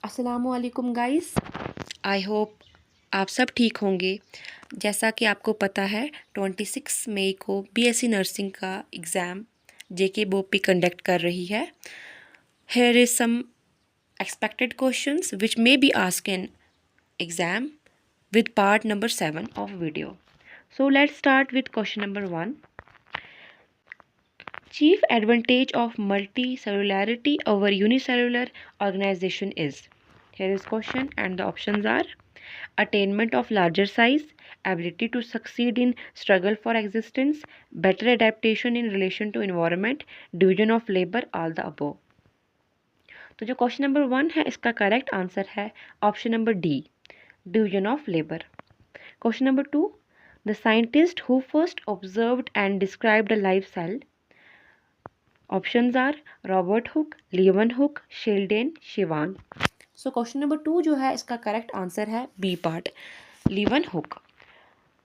अस्सलामुअलैकुम guys, I hope आप सब ठीक होंगे। जैसा कि आपको पता है 26 मई को बीएससी नर्सिंग का एग्ज़ाम जेके बोपी कंडक्ट कर रही है। Here is some expected questions which may be asked in exam with part number 7 of video. So let's start with question number 1. Chief advantage of multicellularity over unicellular organization is. Here is question and the options are attainment of larger size, ability to succeed in struggle for existence, better adaptation in relation to environment, division of labor, all the above. तो जो question number 1 है इसका correct answer है option number D, division of labour. Question number 2. The scientist who first observed and described a live cell. Options are Robert Hooke, Leeuwenhoek, Sheldon, Shivan. So question number 2 जो है इसका correct answer है B part, Leeuwenhoek.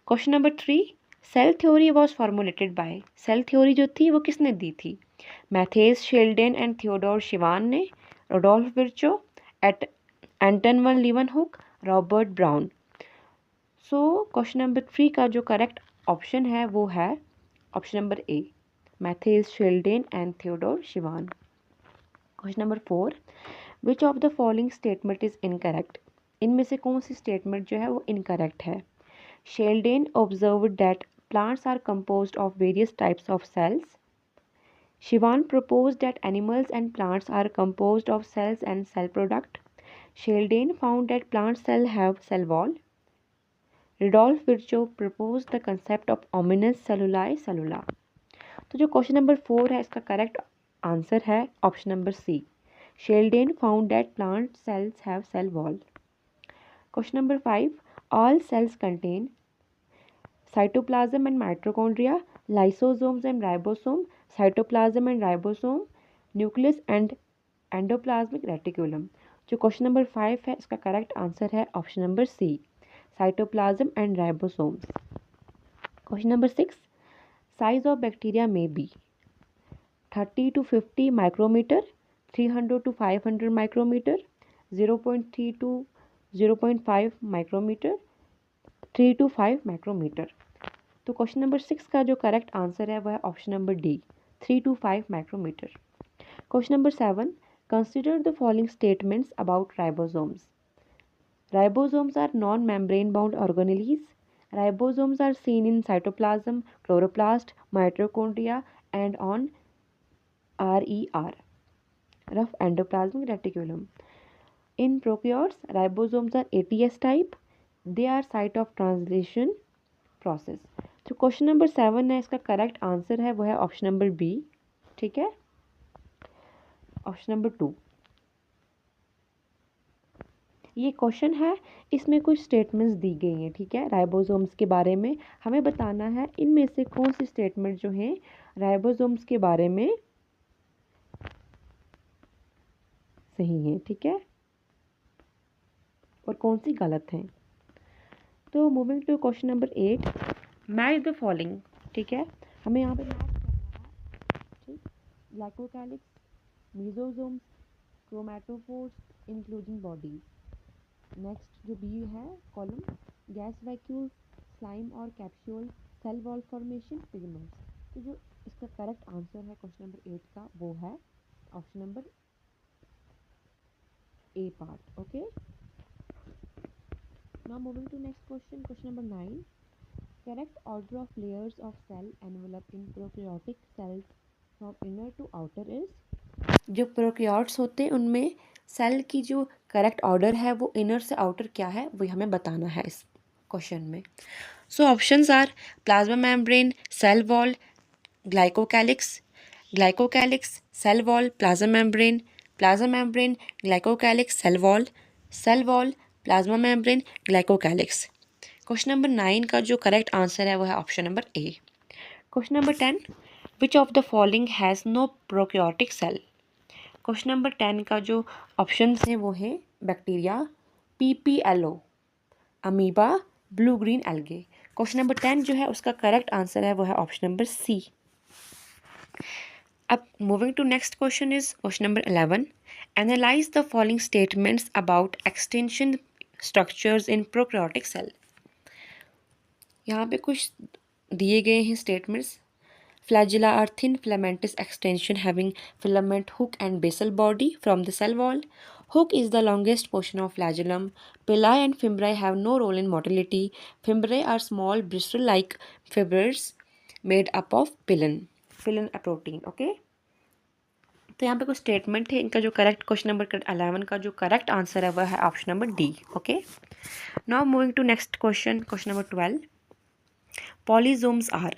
Question number 3. Cell theory was formulated by. Cell theory जो थी वो किसने दी थी? Matthias, Schleiden and Theodor Schwann ने, Rudolf Virchow, Anton van Leeuwenhoek, Robert Brown. So question number 3 का जो करेक्ट ऑप्शन है वो है option number A, Matthias, Schleiden and Theodor Schwann. Question number 4. Which of the following statement is incorrect. इनमें से कौन सी statement जो है वो इनकरेक्ट है? Schleiden observed that plants are composed of various types of cells. Schwann proposed that animals and plants are composed of cells and cell product. Sheldon found that plant cells have cell wall. Rudolf Virchow proposed the concept of ominous celluli cellula. तो जो question number 4 है इसका correct answer है option number C, Schleiden found that plant cells have cell wall. Question number 5. All cells contain cytoplasm and mitochondria, lysosomes and ribosome, cytoplasm and ribosome, nucleus and endoplasmic reticulum. जो question number 5 है इसका correct answer है option number C, cytoplasm and ribosomes. Question number 6. Size of bacteria may be 30 to 50 micrometer, 300 to 500 micrometer, 0.3 to 0.5 micrometer, 3 to 5 micrometer. तो question number 6 का जो correct answer है वह है option number D, 3 to 5 micrometer. Question number 7. Consider the following statements about ribosomes. Ribosomes are non-membrane bound organelles. Ribosomes are seen in cytoplasm, chloroplast, mitochondria and on RER, rough endoplasmic reticulum. In prokaryotes, ribosomes are ATS type. They are site of translation process. तो question number 7 है इसका correct answer है वो है option number B. ठीक है, option number 2. ये question है, इसमें कुछ स्टेटमेंट्स दी गई हैं. ठीक है, राइबोसोम्स के बारे में हमें बताना है इनमें से कौन सी स्टेटमेंट जो हैं राइबोसोम्स के बारे में सही है. ठीक है, और कौन सी गलत हैं. तो moving to question number 8. Match the following. ठीक है, हमें यहाँ पे मैच करना है. ठीक, glycocalyx, mesosomes, chromatophores, including bodies. Next जो बी है कॉलम, गैस वैक्यूल, स्लाइम और capsule, cell wall formation, pigments. तो जो इसका करेक्ट आंसर है क्वेश्चन नंबर 8 का वो है option number A part. Okay, now moving to next question, question number 9. Correct order of layers of cell envelope in prokaryotic cells from inner to outer is. जो prokaryotes होते हैं उनमें cell की जो correct order है वो inner से outer क्या है वही हमें बताना है इस क्वेश्चन में. So options are plasma membrane, cell wall, glycocalyx, glycocalyx, cell wall, plasma membrane, plasma membrane, glycocalyx, cell wall, cell wall, plasma membrane, glycocalyx. Question number 9 का जो करेक्ट आंसर है वो है option number A. Question number 10. Which of the following has no prokaryotic cell. Question number 10 का जो option है वो है bacteria, PPLO, amoeba, blue green algae. Question number 10 जो है उसका करेक्ट आंसर है वो है ऑप्शन नंबर सी. अब moving to next question is question number 11. Analyse the following statements about extension structures in prokaryotic cell. यहाँ पे कुछ दिए गए हैं statements. Flagella are thin filamentous extension having filament hook and basal body from the cell wall. Hook is the longest portion of flagellum. Pili and fimbriae have no role in motility. Fimbriae are small bristle-like fibers made up of pillin. Pillin a protein. Okay. तो यहाँ पे कुछ statement है, इनका जो correct question number 11 का जो correct answer है वह है option number D. Okay. Now moving to next question, question number 12. Polysomes are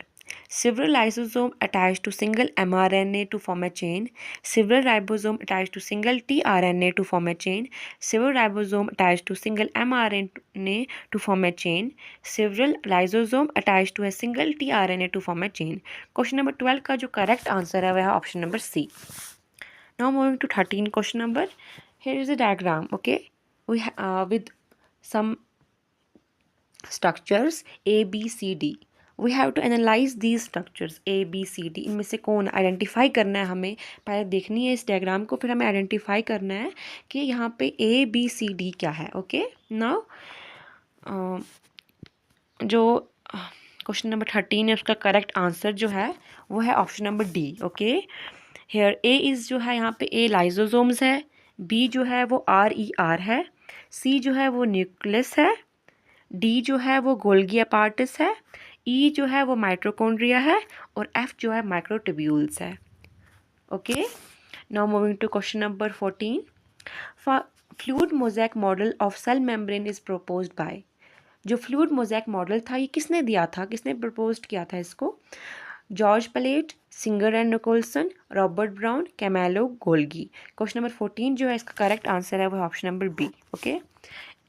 several lysosomes attached to single mRNA to form a chain, several ribosomes attached to single tRNA to form a chain, several ribosomes attached to single mRNA to form a chain, several lysosomes attached to a single tRNA to form a chain. Question number 12 का जो correct answer है वह है option number C. Now moving to 13 question number. Here is a diagram. Okay, we with some structures A B C D. We have to analyse these structures A B C D. इनमें से कौन identify करना है, हमें पहले देखनी है इस डायग्राम को, फिर हमें आइडेंटिफाई करना है कि यहाँ पे ए बी सी डी क्या है. ओके. नाउ जो क्वेश्चन नंबर 13 है उसका करेक्ट आंसर जो है वो है option number D. Okay. Here A is जो है यहाँ पे ए लाइजोसोम्स है, बी जो है वो आर ई आर है, सी जो है वो न्यूक्लियस है, डी जो है वो गोल्गी अपार्टस है, ई जो है वो माइटोकॉन्ड्रिया है और एफ जो है माइक्रोट्यूब्यूल्स है. Okay. Now moving to question number 14. Fluid mosaic model of cell membrane is proposed by. जो फ्लूइड मोज़ेक मॉडल था ये किसने दिया था, किसने प्रपोज किया था इसको? George Palade, Singer and Nicolson, Robert Brown, Camillo, Golgi. Question number 14 जो है इसका करेक्ट आंसर है वो option number B. Okay.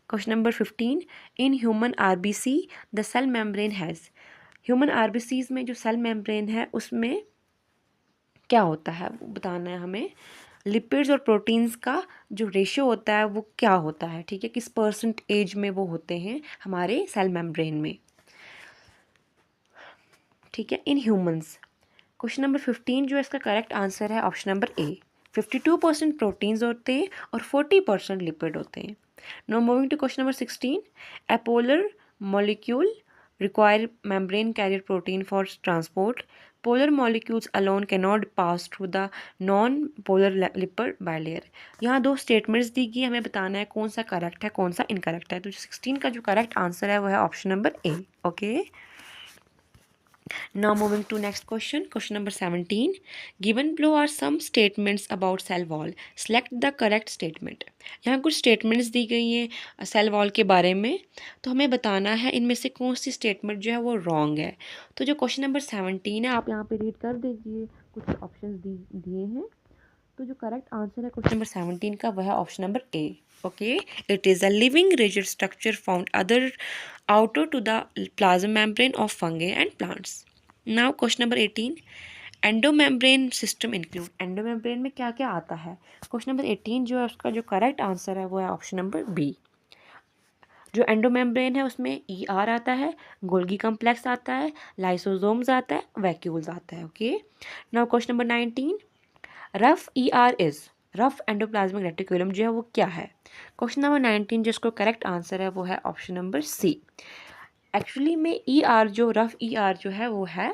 Question number 15. In human RBC the cell membrane has. Human RBCs में जो सेल मेम्ब्रेन है उसमें क्या होता है वो बताना है हमें. लिपिड्स और प्रोटीन्स का जो रेशियो होता है वो क्या होता है, ठीक है, किस % में वो होते हैं हमारे सेल मेम्ब्रेन में, ठीक है, इन ह्यूमंस. क्वेश्चन नंबर 15 जो है इसका करेक्ट आंसर है ऑप्शन नंबर ए. 52% प्रोटीन्स होते हैं और 40% लिपिड होते हैं. Now moving to question number 16. A polar molecule require membrane carrier protein for transport. Polar molecules alone cannot pass through the non-polar lipid bilayer. यहाँ दो स्टेटमेंट्स दी गई, हमें बताना है कौन सा करेक्ट है कौन सा इनकरेक्ट है. तो 16 का जो करेक्ट आंसर है वो है option number A. Okay. Now moving to next question, question number 17. Given below are some statements about cell wall. Select the correct statement. यहाँ कुछ statements दी गई हैं cell wall के बारे में, तो हमें बताना है इनमें से कौन सी statement जो है वो wrong है. तो जो question number 17 है आप यहाँ पे read कर दीजिए, कुछ options दिए हैं. तो जो करेक्ट आंसर है क्वेश्चन नंबर 17 का वह है option number A. Okay. It is a living rigid structure found other outer to the plasma membrane of fungi and plants. Now question number 18. Endomembrane system include. Endomembrane में क्या क्या आता है? Question number 18 जो है उसका जो करेक्ट आंसर है वो है ऑप्शन नंबर बी. जो एंडोमेम्ब्रेन है उसमें ई आर आता है, गोल्गी कम्प्लेक्स आता है, लाइसोसोम्स आता है, वैक्यूल्स आता है. Okay. Now question number 19. Rough E are is. Rough endoplasmic reticulum जो है वो क्या है? क्वेश्चन नंबर 19 जिसको करेक्ट आंसर है वो है ऑप्शन नंबर सी. एक्चुअली में ई आर जो रफ ई आर जो है वो है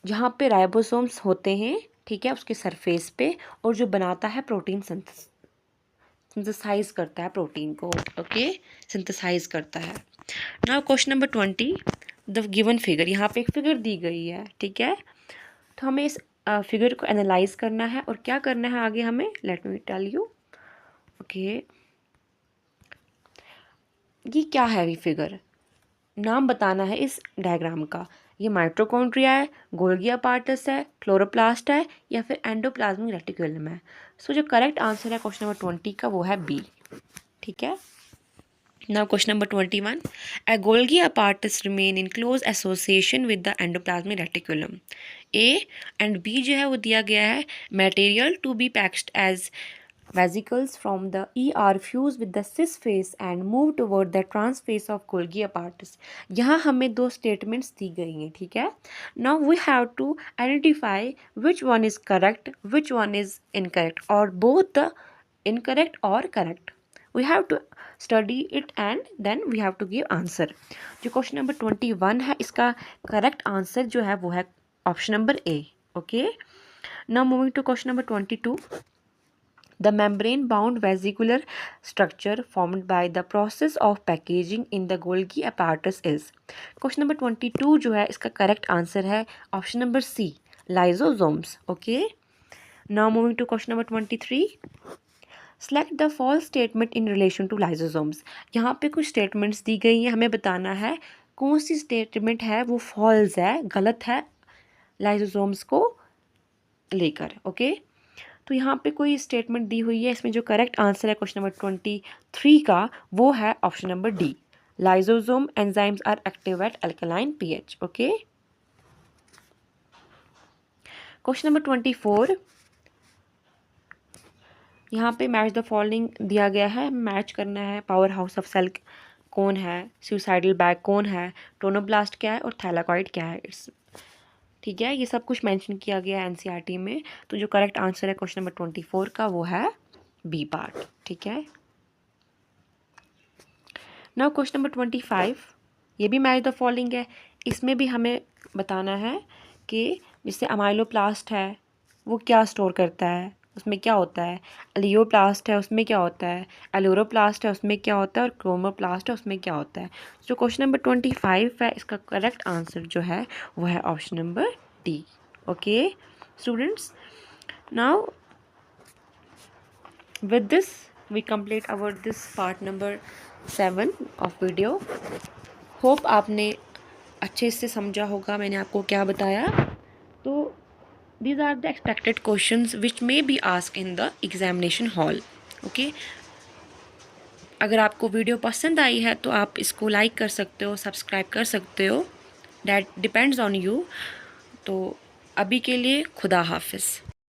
जहाँ पे राइबोसोम्स होते हैं, ठीक है, उसके सरफेस पे, और जो बनाता है प्रोटीन सिंथेसाइज करता है प्रोटीन को. ओके. सिंथेसाइज करता है. Now question number 20. The given figure. यहाँ पे एक फिगर दी गई है, ठीक है, तो हमें इस फिगर को एनालाइज करना है और क्या करना है आगे हमें. Let me tell you. Okay. ये क्या है, ये फिगर नाम बताना है इस डायग्राम का. ये माइटोकॉन्ड्रिया है, गोल्गी अपार्टस है, क्लोरोप्लास्ट है या फिर एंडोप्लाज्मिक रेटिकुलम है. सो जो करेक्ट आंसर है क्वेश्चन नंबर 20 का वो है बी. ठीक है. Now question number 21. A Golgi apparatus remain in close association with the endoplasmic reticulum. A and B जो है वो दिया गया है material to be packaged as vesicles from the ER fuse with the cis face and move toward the trans face of Golgi apparatus. यहाँ हमें दो statements दी गई हैं, ठीक है. Now we have to identify which one is correct, which one is incorrect, or both the incorrect or correct. We have to study it and then we have to give answer. जो question number 21 है इसका correct answer जो है वो है option number A. Okay, now moving to question number 22. The membrane bound vesicular structure formed by the process of packaging in the Golgi apparatus is. Question number 22 जो है इसका correct answer है option number C, lysosomes. Okay, now moving to question number 23. Select the false statement in relation to lysosomes. यहाँ पे कुछ statements दी गई हैं, हमें बताना है कौन सी स्टेटमेंट है वो फॉल्स है, गलत है लाइजोसोम्स को लेकर. ओके, तो यहाँ पे कोई स्टेटमेंट दी हुई है, इसमें जो करेक्ट आंसर है क्वेश्चन नंबर 23 का वो है option number D, lysosome enzymes are active at alkaline pH. Okay, question number 24. यहाँ पे मैच द फॉलोइंग दिया गया है, मैच करना है. पावर हाउस ऑफ सेल कौन है, सुसाइडल बैग कौन है, टोनोब्लास्ट क्या है और थैलाकॉइड क्या है. ठीक है, ये सब कुछ मेंशन किया गया है एनसीईआरटी में. तो जो करेक्ट आंसर है क्वेश्चन नंबर 24 का वो है बी पार्ट. ठीक है, नाउ क्वेश्चन नंबर 25. ये भी मैच द फॉलोइंग है. इसमें भी हमें बताना है कि जैसे अमाइलोप्लास्ट है वो क्या स्टोर करता है, उसमें क्या होता है. एलियोप्लास्ट है उसमें क्या होता है, एलोरोप्लास्ट है उसमें क्या होता है और क्रोमोप्लास्ट है उसमें क्या होता है. जो क्वेश्चन नंबर 25 है इसका करेक्ट आंसर जो है वो है option number D. Okay students, now with this we complete our this part number 7 of video. होप आपने अच्छे से समझा होगा मैंने आपको क्या बताया. तो these are the expected questions which may be asked in the examination hall. okay, अगर आपको वीडियो पसंद आई है तो आप इसको लाइक कर सकते हो, सब्सक्राइब कर सकते हो, that depends on you. तो अभी के लिए खुदा हाफिज़.